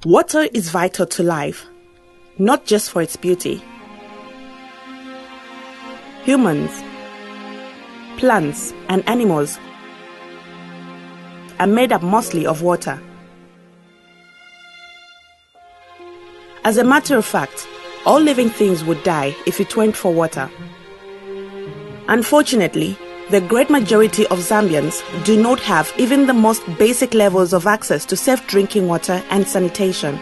Water is vital to life, not just for its beauty. Humans, plants, and animals are made up mostly of water. As a matter of fact, all living things would die if it weren't for water. Unfortunately, the great majority of Zambians do not have even the most basic levels of access to safe drinking water and sanitation.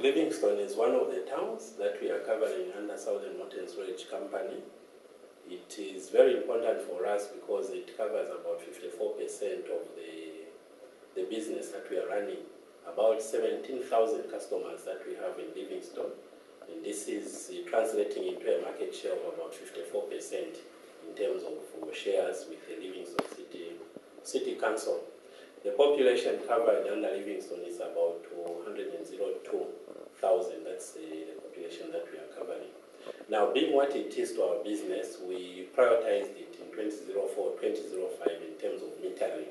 Livingstone is one of the towns that we are covering under Southern Water and Storage Company. It is very important for us because it covers about 54% of the business that we are running. About 17,000 customers that we have in Livingstone. And this is translating into a market share of about 54% in terms of shares with the Livingstone City Council. The population covered under Livingstone is about 102,000. That's the population that we are covering. Now, being what it is to our business, we prioritized it in 2004-2005 in terms of metering.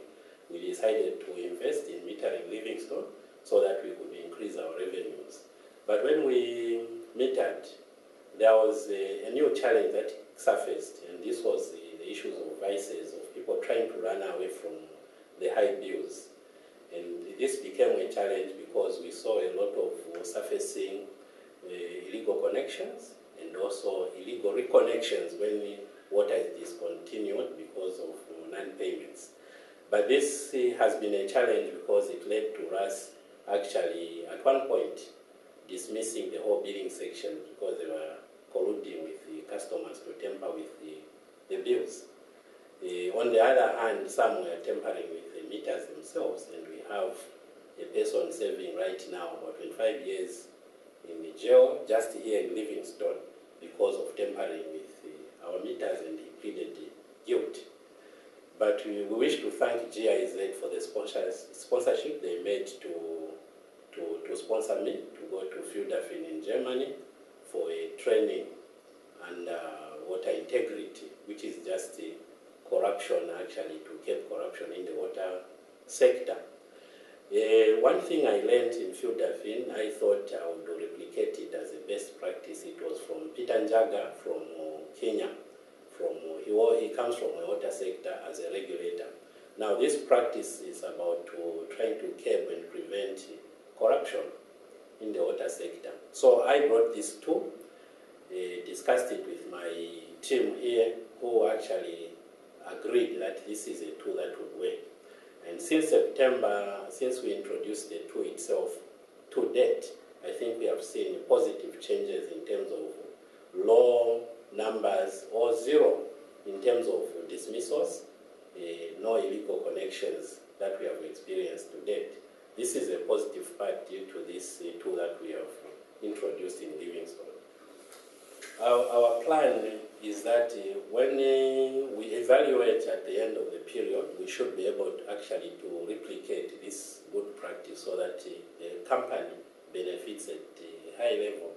We decided to invest in metering Livingstone so that we could increase our revenues. But when we metered, there was a new challenge that surfaced, and this was the issues of vices, of people trying to run away from the high bills. And this became a challenge because we saw a lot of surfacing illegal connections and also illegal reconnections when water is discontinued because of non-payments. But this has been a challenge because it led to us actually at one point dismissing the whole billing section because they were colluding with the customers to tamper with the bills. On the other hand, some were tampering with the meters themselves, and we have a person serving right now about 25 years in the jail just here in Livingstone because of tampering with our meters, and he pleaded guilt. But we wish to thank GIZ for the sponsorship they made to sponsor me to go to Filderfin in Germany for a training and water integrity, which is just corruption, actually, to keep corruption in the water sector. One thing I learned in Filderfin, I thought I would replicate it as a best practice. It was from Peter Njaga from Kenya. He comes from the water sector as a regulator. Now, this practice is about trying to curb and prevent corruption in the water sector. So I brought this tool, discussed it with my team here, who actually agreed that this is a tool that would work. And since September, since we introduced the tool itself, to date, I think we have seen positive changes in terms of low numbers or zero in terms of dismissals, no illegal connections that we have experienced to date. This is a positive part due to this tool that we have introduced in Livingstone. Our plan is that when we evaluate at the end of the period, we should be able to actually to replicate this good practice so that the company benefits at a high level.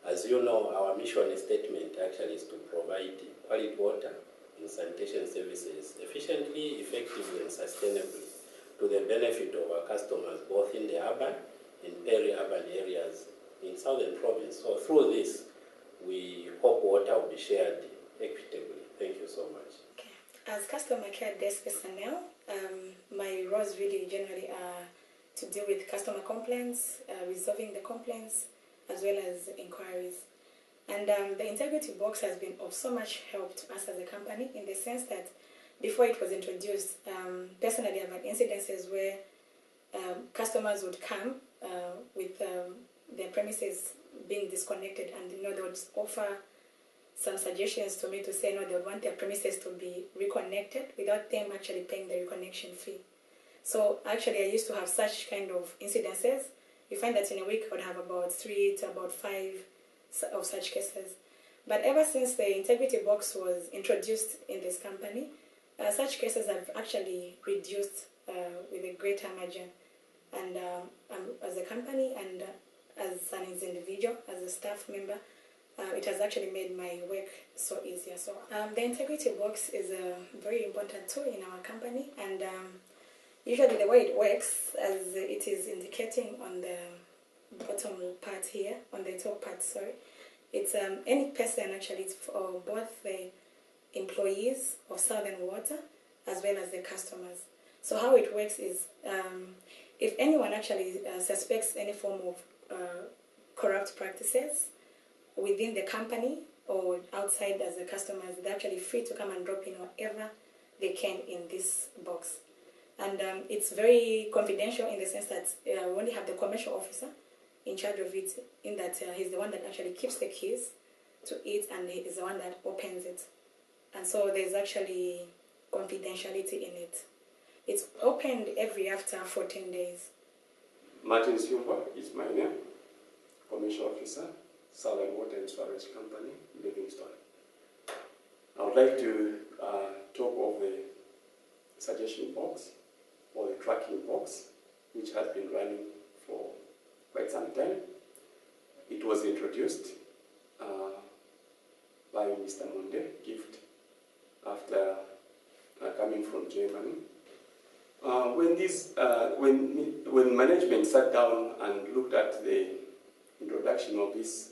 As you know, our mission statement actually is to provide quality water and sanitation services efficiently, effectively, and sustainably to the benefit of our customers, both in the urban and peri-urban areas in Southern Province. So through this, we hope water will be shared equitably. Thank you so much. Okay. As customer care desk personnel, my roles really generally are to deal with customer complaints, resolving the complaints, as well as inquiries. And the Integrity Box has been of so much help to us as a company in the sense that before it was introduced, personally I've had incidences where customers would come with their premises being disconnected, and they would offer some suggestions to me to say they would want their premises to be reconnected without them actually paying the reconnection fee. So actually I used to have such kind of incidences. You find that in a week I would have about 3 to about 5 of such cases. But ever since the Integrity Box was introduced in this company, such cases have actually reduced with a greater margin. And as a company and as as an individual, as a staff member, it has actually made my work so easier. So the integrity box is a very important tool in our company, and usually the way it works, as it is indicating on the bottom part here, on the top part, sorry, it's any person actually, it's for both the employees of Southern Water as well as the customers. So how it works is, if anyone actually suspects any form of corrupt practices within the company or outside as the customers, they're actually free to come and drop in whatever they can in this box. And it's very confidential in the sense that we only have the commercial officer in charge of it, in that he's the one that actually keeps the keys to it, and he is the one that opens it. And so there's actually confidentiality in it. It's opened every after 14 days. Martin Silva is my name, commercial officer, Southern Water and Storage Company, Livingstone. I would like to talk of the suggestion box or the tracking box, which has been running for quite some time. It was introduced by Mr. Monde Gift after coming from Germany. When management sat down and looked at the introduction of these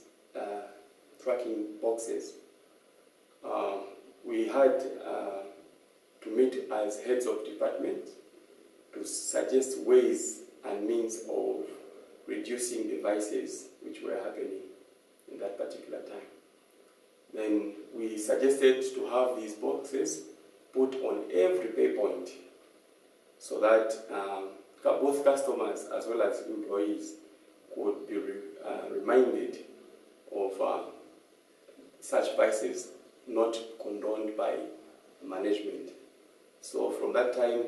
tracking boxes, we had to meet as heads of department to suggest ways and means of reducing devices which were happening in that particular time. Then we suggested to have these boxes put on every pay point so that both customers as well as employees could be reminded of such vices not condoned by management. So from that time,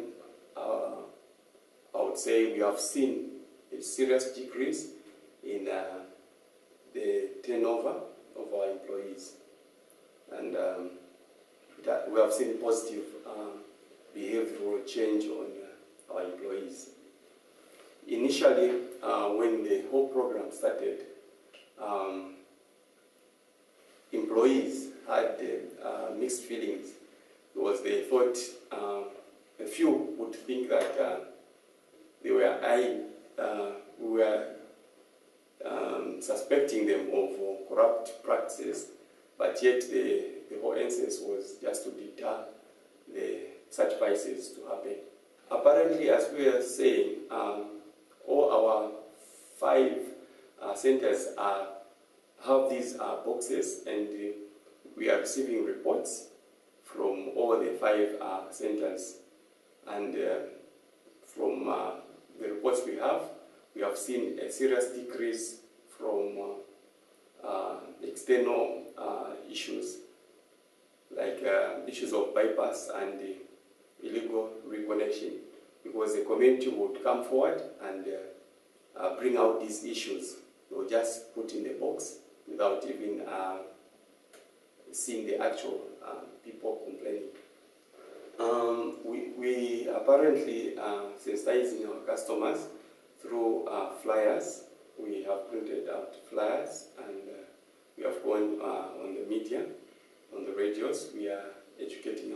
I would say we have seen a serious decrease in the turnover of our employees. And we have seen positive behavioral change on our employees. Initially, when the whole program started, employees had mixed feelings because they thought a few would think that we were suspecting them of corrupt practices, but yet the whole essence was just to deter such vices to happen. Apparently, as we are saying, all our 5 centers have these boxes, and we are receiving reports from all the 5 centers. And from the reports we have seen a serious decrease from external issues, like issues of bypass and illegal reconnection, because the community would come forward and bring out these issues. They would just put in the box without even seeing the actual people complaining. We apparently sensitizing our customers through flyers. We have printed out flyers, and we have gone on the media, on the radios. We are educating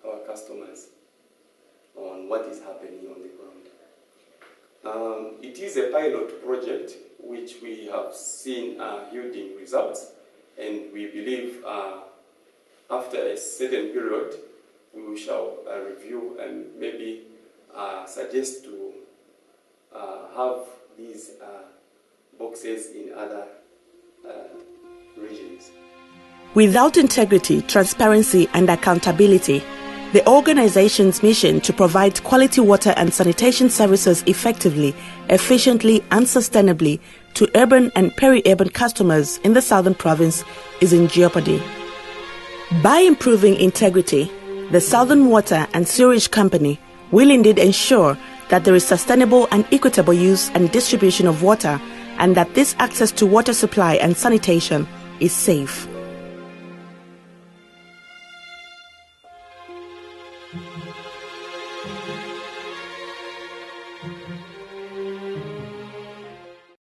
our customers on what is happening on the ground. It is a pilot project which we have seen yielding results, and we believe after a certain period we shall review and maybe suggest to have these boxes in other regions. Without integrity, transparency, and accountability, the organization's mission to provide quality water and sanitation services effectively, efficiently, and sustainably to urban and peri-urban customers in the Southern Province is in jeopardy. By improving integrity, the Southern Water and Sewerage Company will indeed ensure that there is sustainable and equitable use and distribution of water, and that this access to water supply and sanitation is safe.